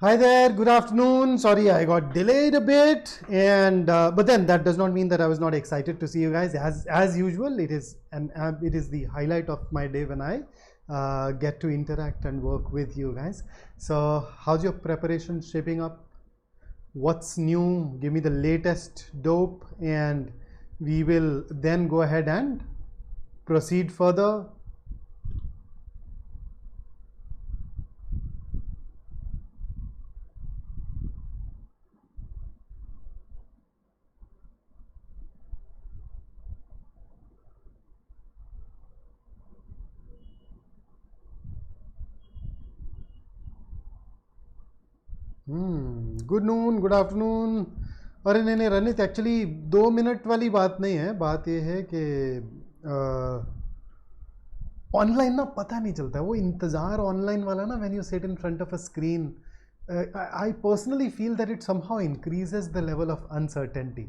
Hi there, good afternoon. Sorry, I got delayed a bit, and but then that does not mean that I was not excited to see you guys. As usual, it is the highlight of my day when I get to interact and work with you guys. So, how's your preparation shaping up? What's new? Give me the latest dope, and we will then go ahead and proceed further. Good noon, good afternoon. अरे नहीं नहीं Ranit, actually 2 minute वाली बात नहीं है. बात यह है कि ऑनलाइन ना पता नहीं चलता है वो इंतज़ार ऑनलाइन वाला ना. When you sit in front of a screen, I personally feel that it somehow increases the level of uncertainty.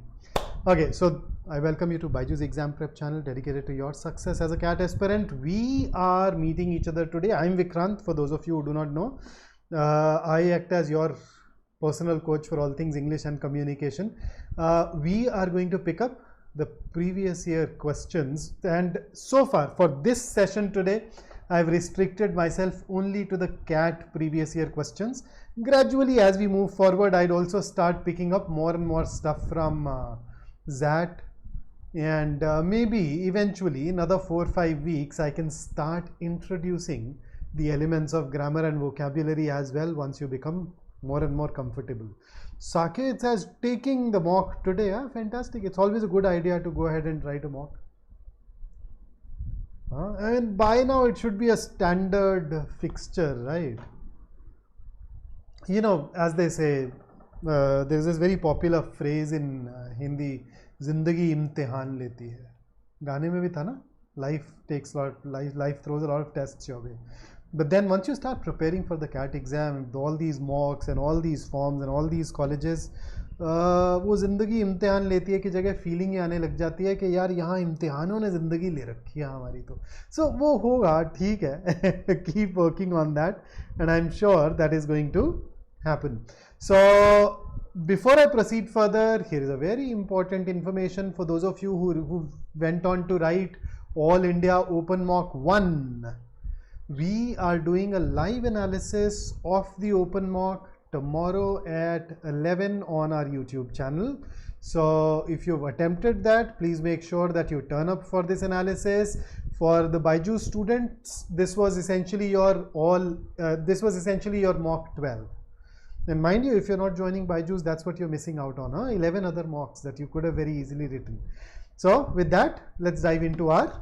Okay, so I welcome you to BYJU'S exam prep channel dedicated to your success as a CAT aspirant. We are meeting each other today. I'm Vikrant, for those of you who do not know. I act as your personal coach for all things English and communication. We are going to pick up the previous year questions, and so far for this session today I've restricted myself only to the CAT previous year questions. Gradually, as we move forward, I'd also start picking up more and more stuff from XAT, and maybe eventually in another 4 or 5 weeks I can start introducing the elements of grammar and vocabulary as well once you become more and more comfortable. Saket says taking the mock today. Fantastic. It's always a good idea to go ahead and write a mock. And by now it should be a standard fixture, right? You know, as they say, there's this very popular phrase in Hindi, जिंदगी इम्तिहान लेती है. गाने में भी था ना, life throws a lot of tests your way. But then once you start preparing for the CAT exam, all these mocks and all these forms and all these colleges, वो ज़िंदगी इम्तिहान लेती है कि जगह फीलिंग आने लग जाती है कि यार यहाँ इम्तिहानों ने ज़िंदगी ले रखी है हमारी. तो सो वो होगा, ठीक है. Keep working on that and I am sure that is going to happen. So before I proceed further, here is a very important information for those of you who went on to write All India Open Mock 1. We are doing a live analysis of the open mock tomorrow at 11 on our YouTube channel. So if you've attempted that, please make sure that you turn up for this analysis. For the BYJU'S students, this was essentially your mock 12. And mind you, if you're not joining BYJU'S, that's what you're missing out on. 11 other mocks that you could have very easily written. So with that, let's dive into our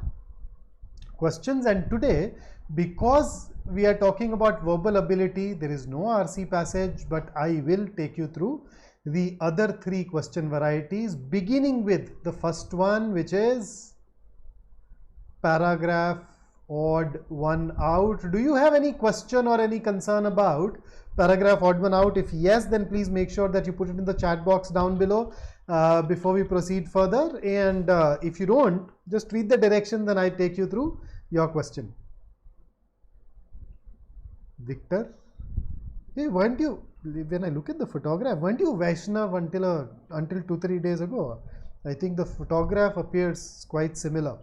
questions. And today, because we are talking about verbal ability, there is no RC passage, but I will take you through the other 3 question varieties, beginning with the first one, which is paragraph odd one out. Do you have any question or any concern about paragraph odd one out? If yes, then please make sure that you put it in the chat box down below before we proceed further. And if you don't, just read the direction, then I take you through your question. Victor, hey, weren't you, when I look at the photograph, weren't you Vaishnav until 2-3 days ago? I think the photograph appears quite similar.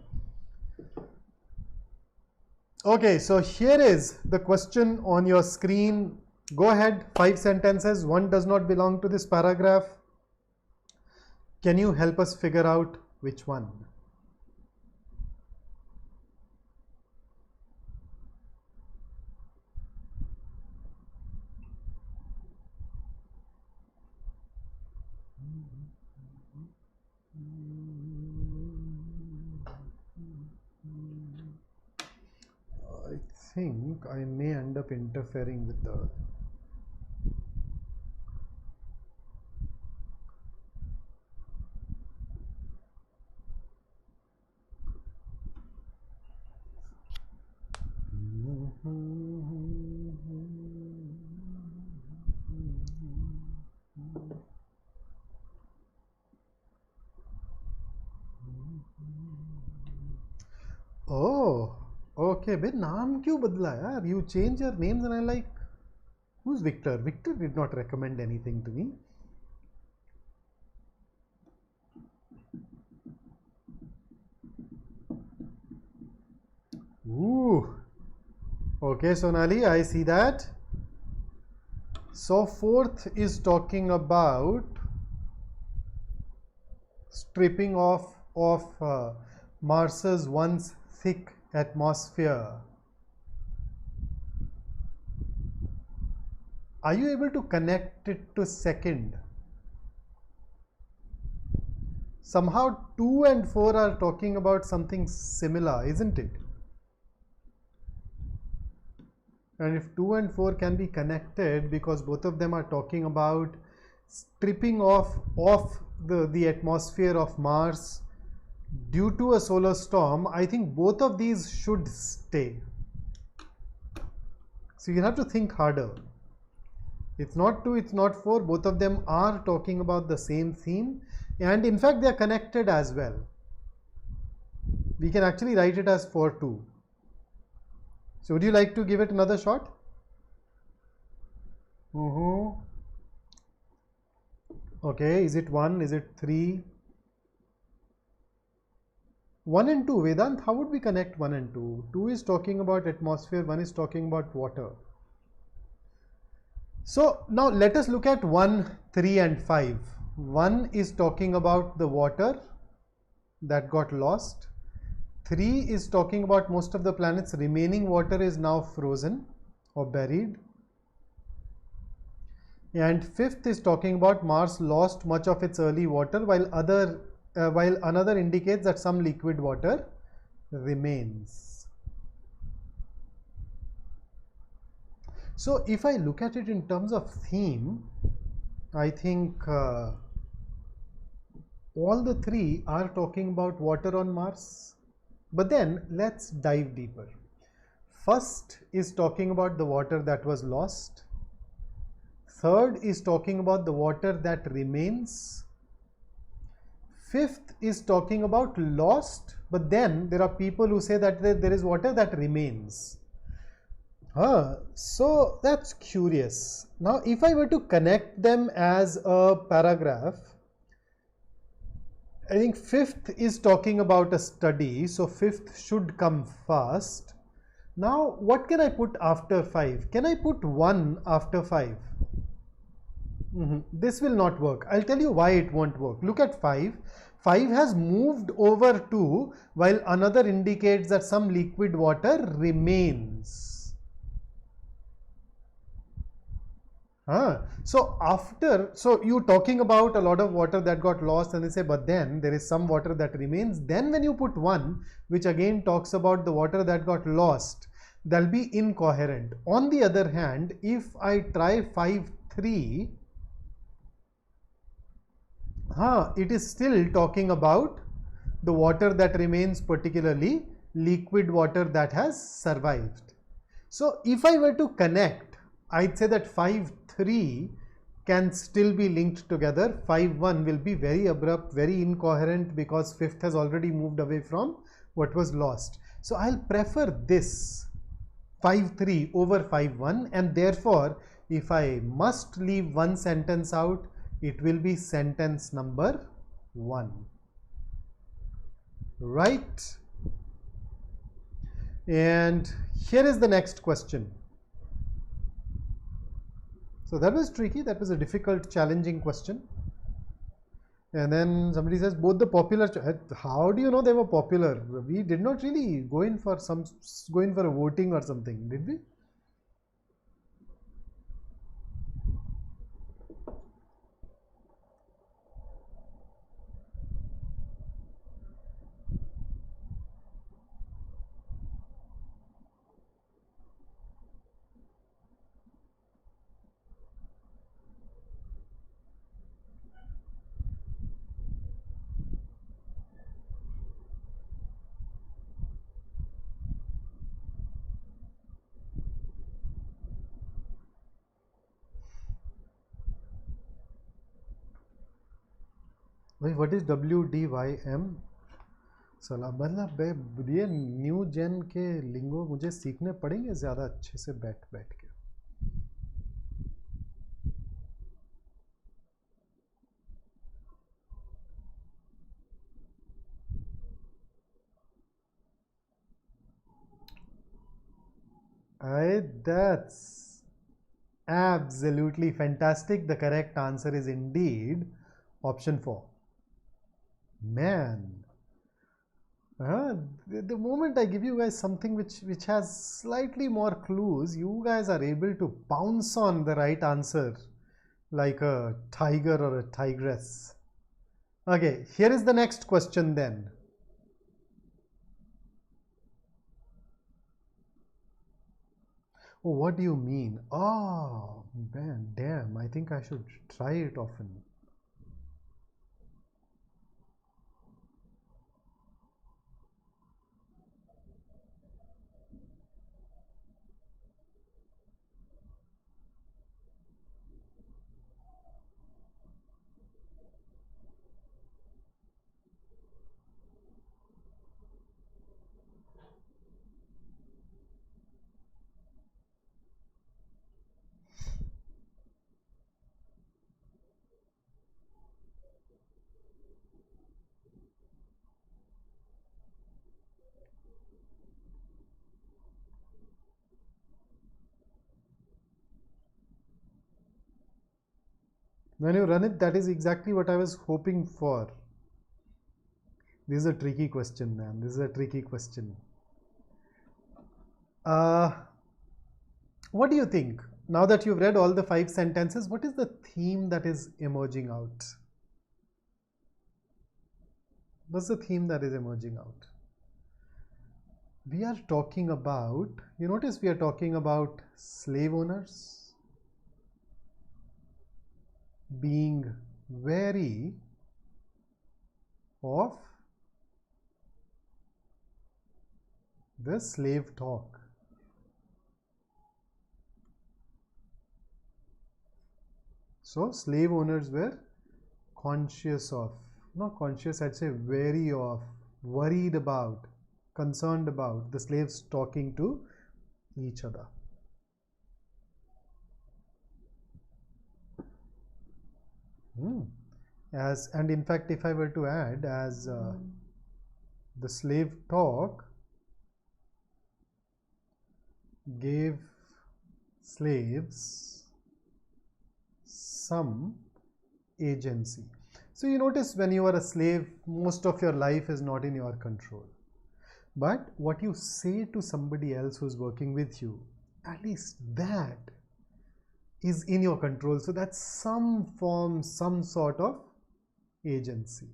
Okay, so here is the question on your screen. Go ahead, 5 sentences. One does not belong to this paragraph. Can you help us figure out which one? I think I may end up interfering with the Oh, okay. बे नाम क्यों बदला यार? You change your names and I like, who's Who's Victor? Victor did not recommend anything to me. Ooh. Okay, Sonali, I see that. So fourth is talking about stripping off of Mars's once thick atmosphere. Are you able to connect it to second? Somehow 2 and 4 are talking about something similar, isn't it? And if 2 and 4 can be connected because both of them are talking about stripping off the atmosphere of Mars due to a solar storm, I think both of these should stay. So you have to think harder. It's not 2, it's not 4. Both of them are talking about the same theme, and in fact they are connected as well. We can actually write it as 4-2. So would you like to give it another shot? Okay, is it 1? Is it 3? 1 and 2, Vedant, how would we connect 1 and 2? 2 is talking about atmosphere, 1 is talking about water. So now let us look at 1, 3 and 5. 1 is talking about the water that got lost. 3 is talking about most of the planet's remaining water is now frozen or buried. And 5th is talking about Mars lost much of its early water, while another indicates that some liquid water remains. So if I look at it in terms of theme, I think all the 3 are talking about water on Mars. But then let's dive deeper. First is talking about the water that was lost. Third is talking about the water that remains. 5th is talking about lost, but then there are people who say that there is water that remains. So that's curious. Now if I were to connect them as a paragraph, I think 5th is talking about a study, so 5th should come first. Now what can I put after 5? Can I put 1 after 5? This will not work. I'll tell you why it won't work. Look at 5. 5 has moved over 2, while another indicates that some liquid water remains. So you're talking about a lot of water that got lost, and they say, but then there is some water that remains. Then when you put 1, which again talks about the water that got lost, that'll be incoherent. On the other hand, if I try 5-3, it is still talking about the water that remains, particularly liquid water that has survived. So if I were to connect, I'd say that 5-3 can still be linked together. 5-1 will be very abrupt, very incoherent, because 5th has already moved away from what was lost. So I'll prefer this 5-3 over 5-1, and therefore if I must leave one sentence out, it will be sentence number 1. Right? And here is the next question. So that was tricky. That was a difficult, challenging question. And then somebody says both the popular. How do you know they were popular? We did not really go in for a voting or something, did we? भाई what is WDYM? सलाह मतलब ये new जेन के लिंगो मुझे सीखने पड़ेंगे ज़्यादा अच्छे से बैठ के. That's absolutely fantastic. The correct answer is indeed option 4. Man, the moment I give you guys something which has slightly more clues, you guys are able to pounce on the right answer like a tiger or a tigress. Okay, here is the next question then. Oh, what do you mean? Oh, man, damn, I think I should try it often. When you run it, that is exactly what I was hoping for. This is a tricky question, man. This is a tricky question. What do you think? Now that you've read all the 5 sentences, what is the theme that is emerging out? What's the theme that is emerging out? We are talking about, you notice we are talking about slave owners being wary of the slave talk. So slave owners were conscious of, not conscious, I'd say wary of, worried about, concerned about the slaves talking to each other. And in fact, if I were to add as the slave talk gave slaves some agency. So you notice when you are a slave, most of your life is not in your control. But what you say to somebody else who's working with you, at least that is in your control. So that's some form, some sort of agency.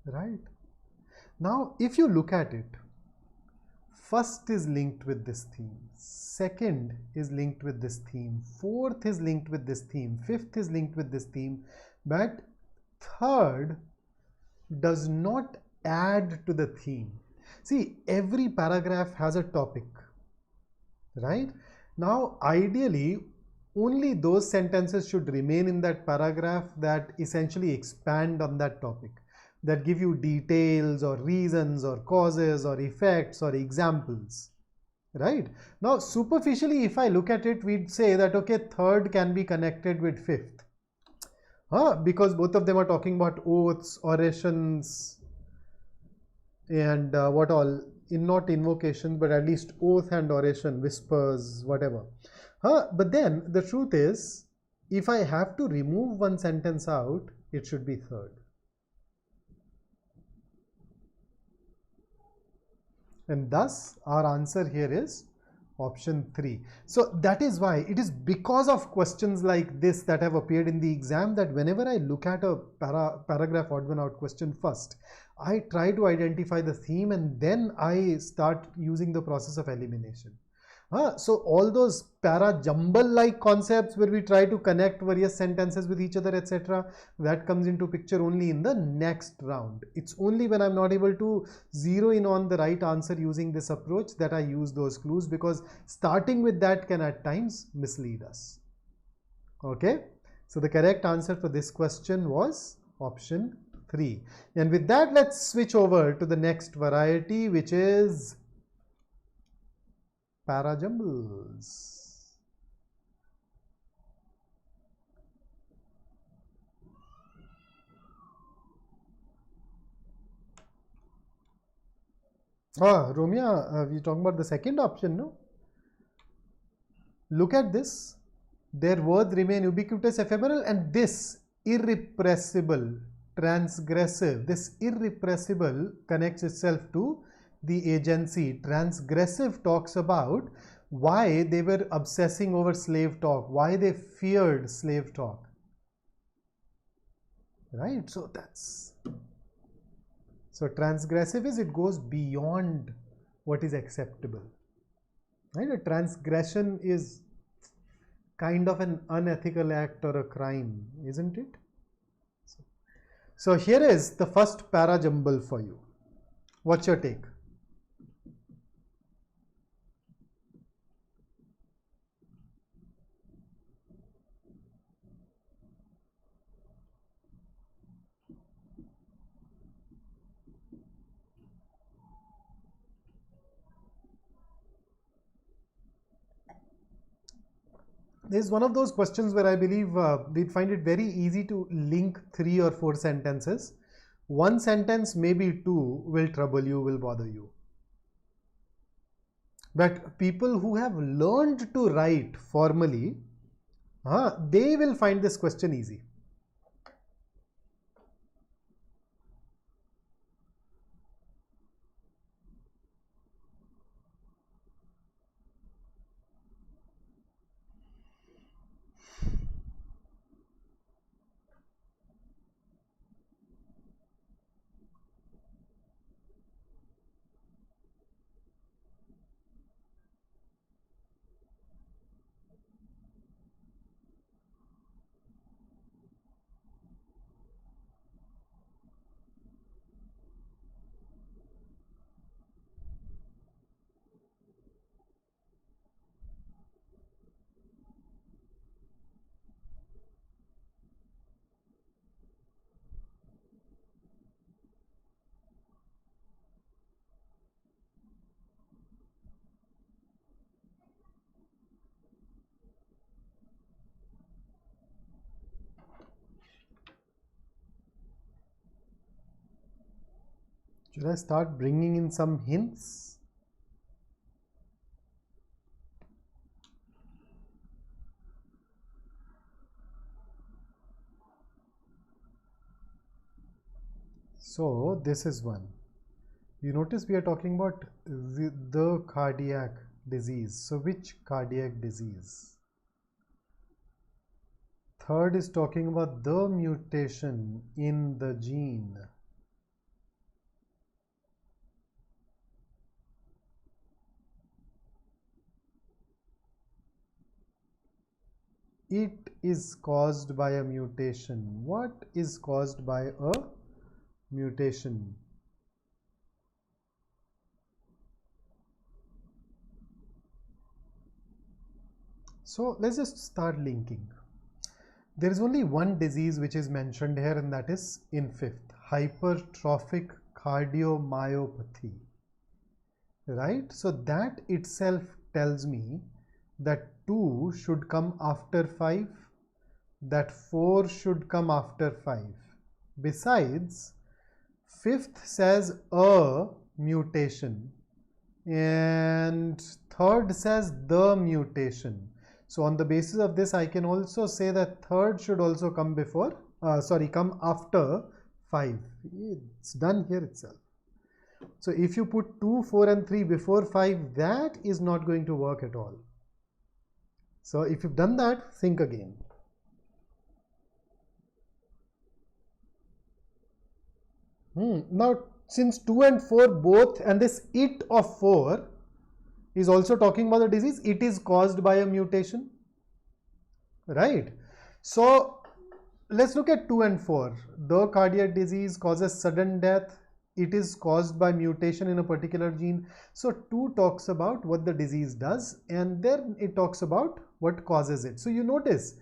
Right? Now, if you look at it, first is linked with this theme, second is linked with this theme, fourth is linked with this theme, fifth is linked with this theme, but third does not add to the theme. See, every paragraph has a topic, right? Now, ideally, only those sentences should remain in that paragraph that essentially expand on that topic, that give you details or reasons or causes or effects or examples, right? Now, superficially, if I look at it, we'd say that, okay, third can be connected with fifth, because both of them are talking about oaths, orations, and what all, not invocations, but at least oath and oration, whispers, whatever. But then the truth is, if I have to remove one sentence out, it should be third. And thus our answer here is option 3. So that is why it is because of questions like this that have appeared in the exam that whenever I look at a paragraph odd one out question first, I try to identify the theme and then I start using the process of elimination. So all those Parajumble like concepts where we try to connect various sentences with each other, etc., that comes into picture only in the next round. It's only when I'm not able to zero in on the right answer using this approach that I use those clues, because starting with that can at times mislead us. Okay, so the correct answer for this question was option 3. And with that, let's switch over to the next variety, which is Parajumbles. Romeo, we're talking about the second option, no? Look at this. Their words remain ubiquitous, ephemeral, and this irrepressible, transgressive, this irrepressible connects itself to the agency. Transgressive talks about why they were obsessing over slave talk, why they feared slave talk. Right? So that's, so transgressive is it goes beyond what is acceptable. Right? A transgression is kind of an unethical act or a crime, isn't it? So here is the first Parajumble for you. What's your take? This is one of those questions where I believe we'd find it very easy to link 3 or 4 sentences. One sentence, maybe 2, will trouble you, will bother you. But people who have learned to write formally, they will find this question easy. Should I start bringing in some hints? So this is one. You notice we are talking about the cardiac disease. So which cardiac disease? Third is talking about the mutation in the gene. It is caused by a mutation. What is caused by a mutation? So let's just start linking. There is only one disease which is mentioned here, and that is in 5th, hypertrophic cardiomyopathy. Right? So that itself tells me that 2 should come after 5, that 4 should come after 5. Besides, 5th says a mutation and 3rd says the mutation. So on the basis of this, I can also say that 3rd should also come before, come after 5. It's done here itself. So if you put 2, 4 and 3 before 5, that is not going to work at all. So if you've done that, think again. Now since 2 and 4 both, and this it of 4 is also talking about the disease, it is caused by a mutation, right? So let's look at 2 and 4. The cardiac disease causes sudden death. It is caused by mutation in a particular gene. So 2 talks about what the disease does, and then it talks about what causes it. So you notice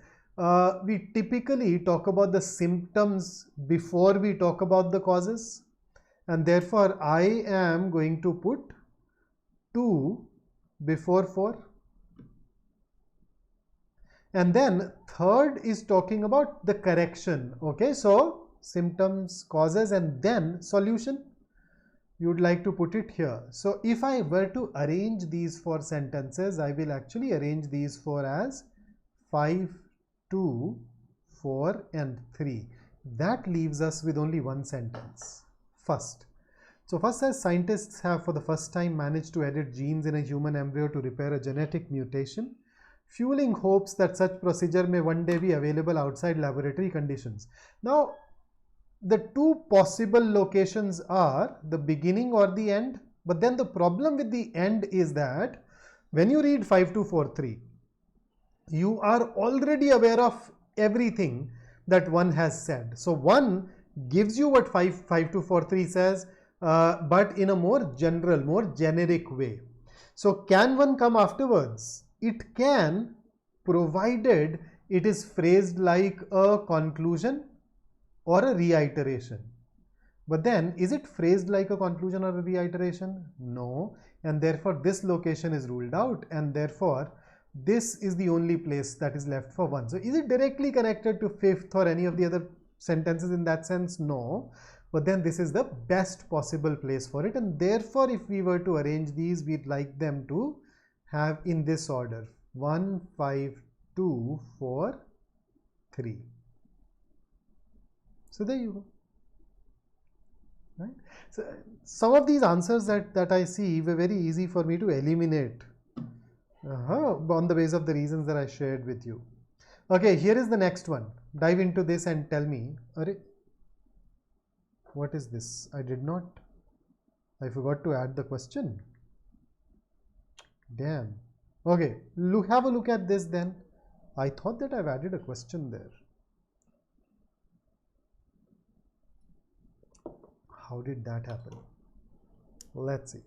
we typically talk about the symptoms before we talk about the causes, and therefore I am going to put 2 before 4. And then 3rd is talking about the correction. Okay, so symptoms, causes, and then solution. you would like to put it here. So if I were to arrange these 4 sentences, I will actually arrange these 4 as 5, 2, 4 and 3. That leaves us with only one sentence. First. So first says scientists have for the first time managed to edit genes in a human embryo to repair a genetic mutation, fueling hopes that such procedure may one day be available outside laboratory conditions. Now, the 2 possible locations are the beginning or the end, but then the problem with the end is that when you read 5243, you are already aware of everything that one has said. So one gives you what 5243 says, but in a more general, more generic way. So can one come afterwards? It can, provided it is phrased like a conclusion or a reiteration. But then, is it phrased like a conclusion or a reiteration? No. And therefore, this location is ruled out, and therefore, this is the only place that is left for one. So is it directly connected to 5th or any of the other sentences in that sense? No. But then this is the best possible place for it, and therefore if we were to arrange these, we'd like them to have in this order: 1, 5, 2, 4, 3. So there you go. Right? So some of these answers that I see were very easy for me to eliminate on the basis of the reasons that I shared with you. Okay, here is the next one. Dive into this and tell me, what is this? I forgot to add the question. Damn. Okay, have a look at this then. I thought that I've added a question there. How did that happen? Let's see.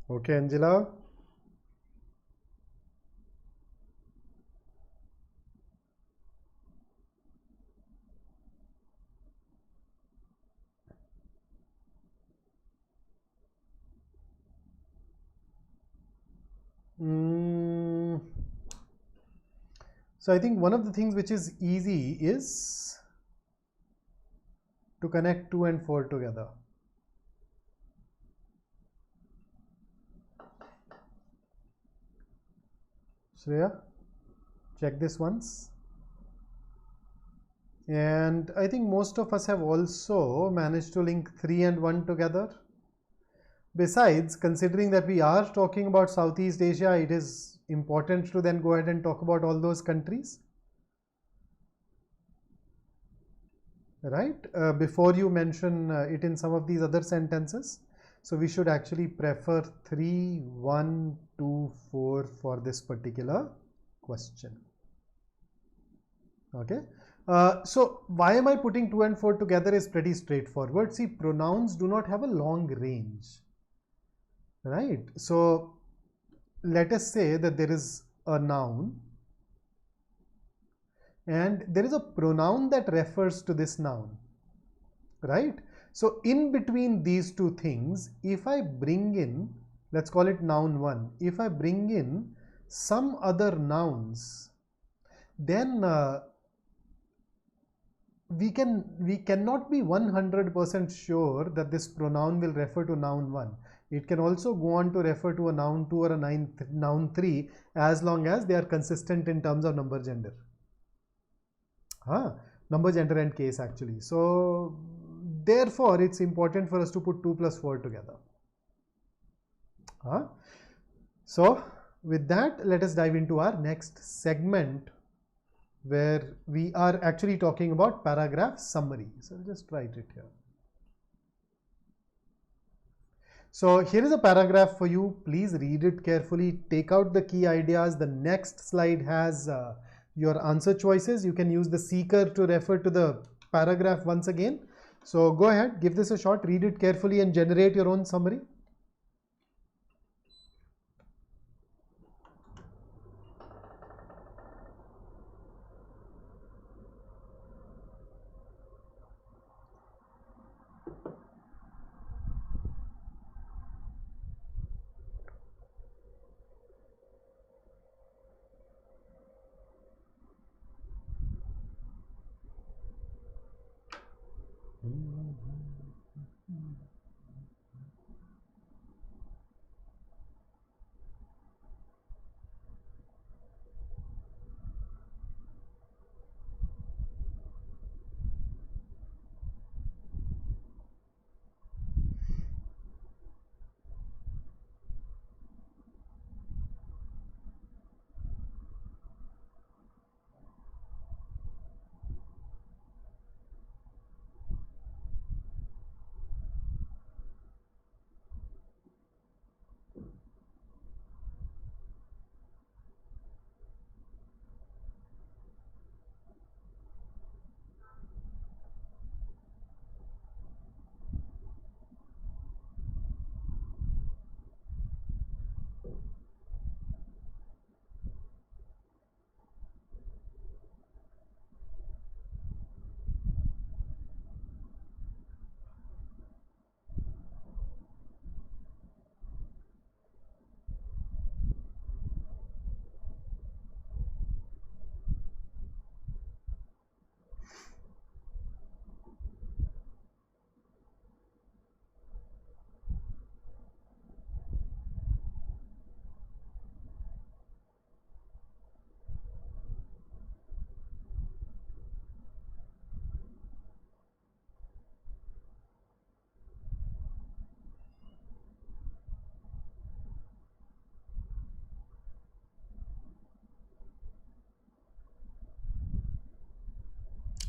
Okay, Angela. So I think one of the things which is easy is to connect 2 and 4 together. Shreya, check this once. And I think most of us have also managed to link 3 and 1 together. Besides, considering that we are talking about Southeast Asia, it is important to then go ahead and talk about all those countries. Right? Before you mention it in some of these other sentences. So we should actually prefer 3, 1, 2, 4 for this particular question. Okay. So why am I putting 2 and 4 together is pretty straightforward. See, pronouns do not have a long range. Right. So let us say that there is a noun and there is a pronoun that refers to this noun. Right. So in between these two things, if I bring in, let's call it noun 1, if I bring in some other nouns, then we cannot be 100% sure that this pronoun will refer to noun 1. It can also go on to refer to a noun 2 or a noun 3 as long as they are consistent in terms of number, gender. Number, gender and case actually. So therefore it's important for us to put 2 plus 4 together. So with that, let us dive into our next segment, where we are actually talking about paragraph summary. So I'll just write it here. So here is a paragraph for you. Please read it carefully. Take out the key ideas. The next slide has your answer choices. You can use the seeker to refer to the paragraph once again. So go ahead, give this a shot, read it carefully and generate your own summary.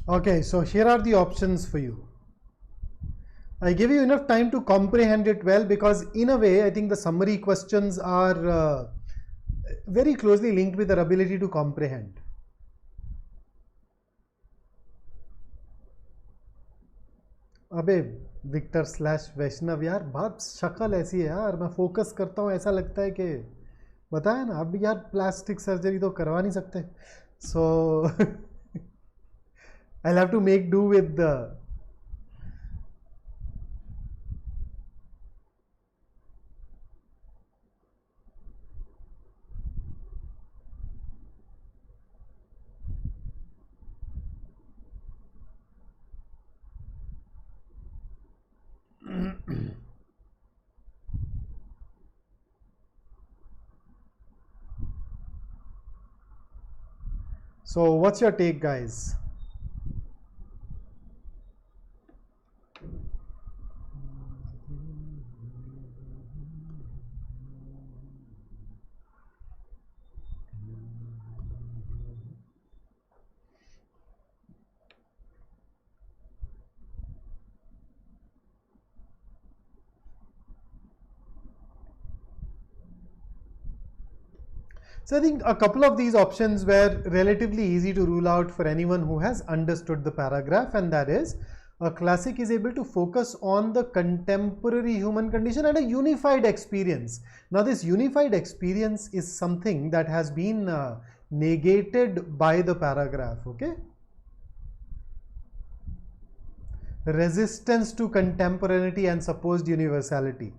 Okay, so here are the options for you. I give you enough time to comprehend it well, because in a way I think the summary questions are very closely linked with our ability to comprehend. अबे Victor slash वैष्णव यार, बहुत शक्ल ऐसी है यार, मैं focus करता हूँ ऐसा लगता है कि बताया ना, अब यार प्लास्टिक सर्जरी तो करवा नहीं सकते, सो I'll have to make do with the So what's your take, guys? So I think a couple of these options were relatively easy to rule out for anyone who has understood the paragraph, and that is, a classic is able to focus on the contemporary human condition and a unified experience. Now this unified experience is something that has been negated by the paragraph, okay? Resistance to contemporaneity and supposed universality.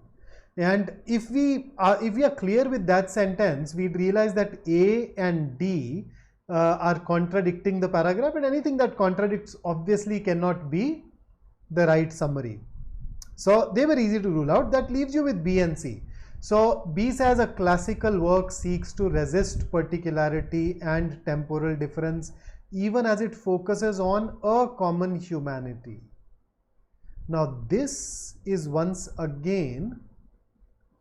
And if we are clear with that sentence, we'd realize that A and D are contradicting the paragraph, and anything that contradicts obviously cannot be the right summary. So they were easy to rule out. That leaves you with B and C. So B says a classical work seeks to resist particularity and temporal difference even as it focuses on a common humanity. Now this is once again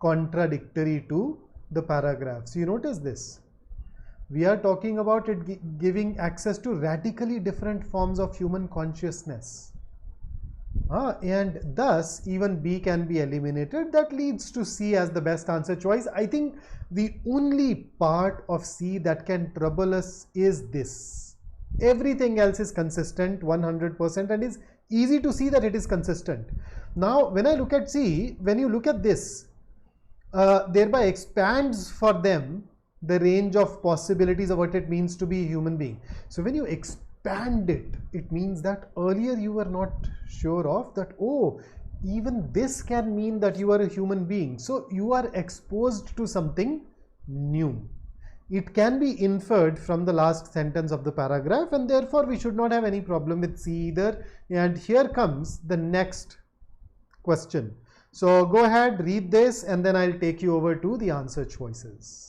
contradictory to the paragraph. So you notice this. We are talking about it giving access to radically different forms of human consciousness. And thus even B can be eliminated. That leads to C as the best answer choice. I think the only part of C that can trouble us is this. Everything else is consistent 100% and is easy to see that it is consistent. Now when I look at C, when you look at this, thereby expands for them the range of possibilities of what it means to be a human being. So when you expand it, it means that earlier you were not sure of that, oh, even this can mean that you are a human being. So you are exposed to something new. It can be inferred from the last sentence of the paragraph, and therefore we should not have any problem with C either. And here comes the next question. So go ahead, read this, and then I'll take you over to the answer choices.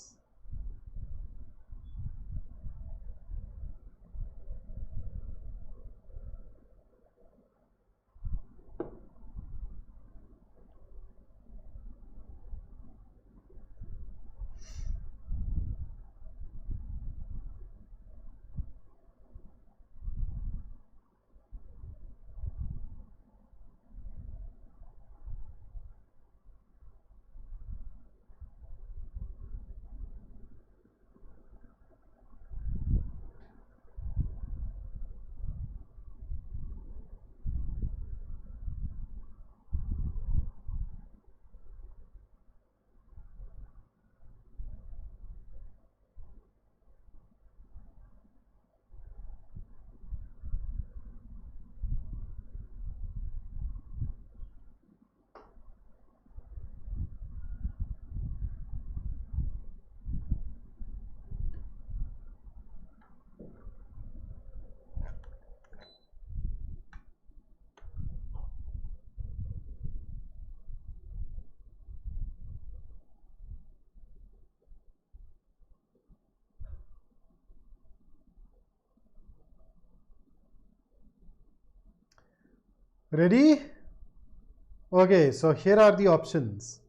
Ready? Okay, so here are the options.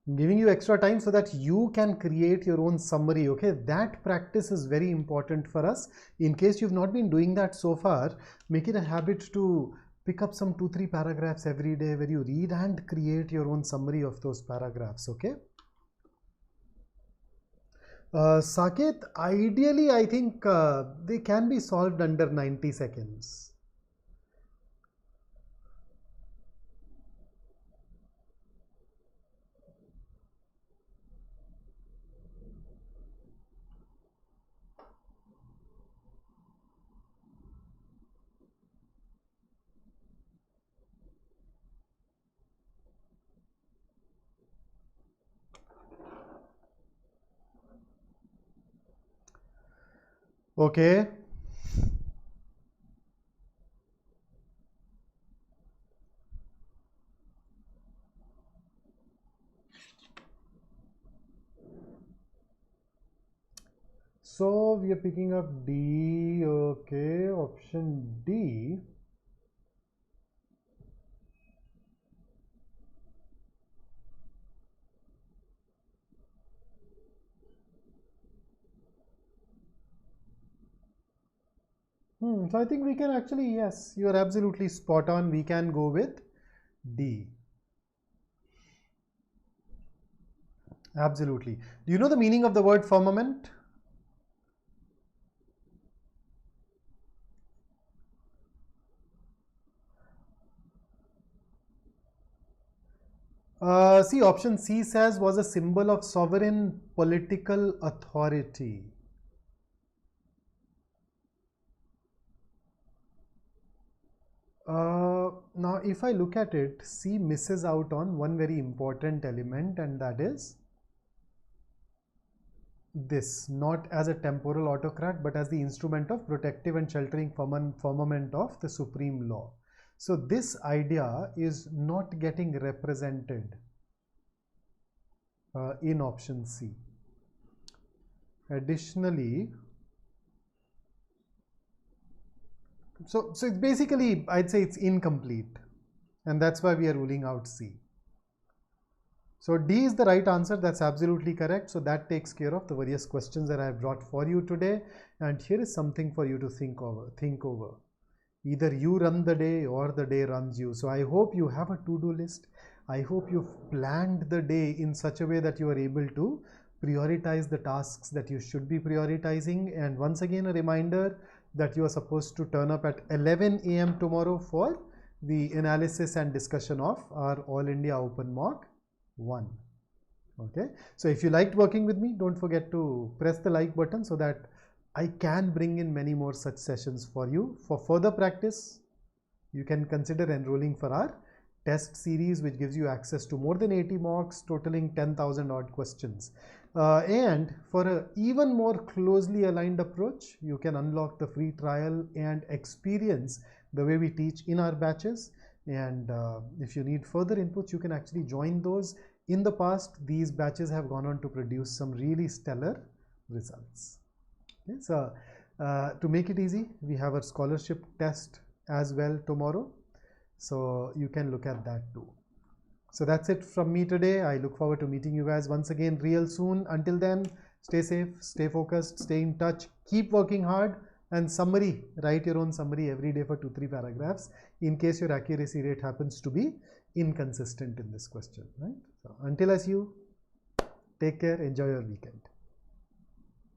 I'm giving you extra time so that you can create your own summary. Okay, that practice is very important for us. In case you've not been doing that so far, make it a habit to pick up some 2-3 paragraphs every day where you read and create your own summary of those paragraphs. Okay. Saket, ideally I think they can be solved under 90 seconds. Okay. So we are picking up D. Okay, option D. So I think we can actually, yes, you are absolutely spot on. We can go with D. Absolutely. Do you know the meaning of the word firmament? See, option C says was a symbol of sovereign political authority. Now, if I look at it, C misses out on one very important element, and that is this, not as a temporal autocrat, but as the instrument of protective and sheltering firmament of the supreme law. So this idea is not getting represented in option C. Additionally, so it's basically, I'd say it's incomplete. and that's why we are ruling out C. So D is the right answer. That's absolutely correct. So that takes care of the various questions that I have brought for you today. And here is something for you to think over. Either you run the day or the day runs you. So I hope you have a to-do list. I hope you've planned the day in such a way that you are able to prioritize the tasks that you should be prioritizing. And once again, a reminder that you are supposed to turn up at 11 a.m. tomorrow for the analysis and discussion of our All India Open Mock 1. Okay, so if you liked working with me, don't forget to press the like button so that I can bring in many more such sessions for you. For further practice, you can consider enrolling for our test series, which gives you access to more than 80 mocks totaling 10,000 odd questions. And for an even more closely aligned approach, you can unlock the free trial and experience the way we teach in our batches. And if you need further inputs, you can actually join those. In the past, these batches have gone on to produce some really stellar results. Okay, so to make it easy, we have a scholarship test as well tomorrow. So you can look at that too. So that's it from me today. I look forward to meeting you guys once again real soon. Until then, stay safe, stay focused, stay in touch, keep working hard, and summary, write your own summary every day for 2-3 paragraphs in case your accuracy rate happens to be inconsistent in this question, right? So until I see you, take care, enjoy your weekend.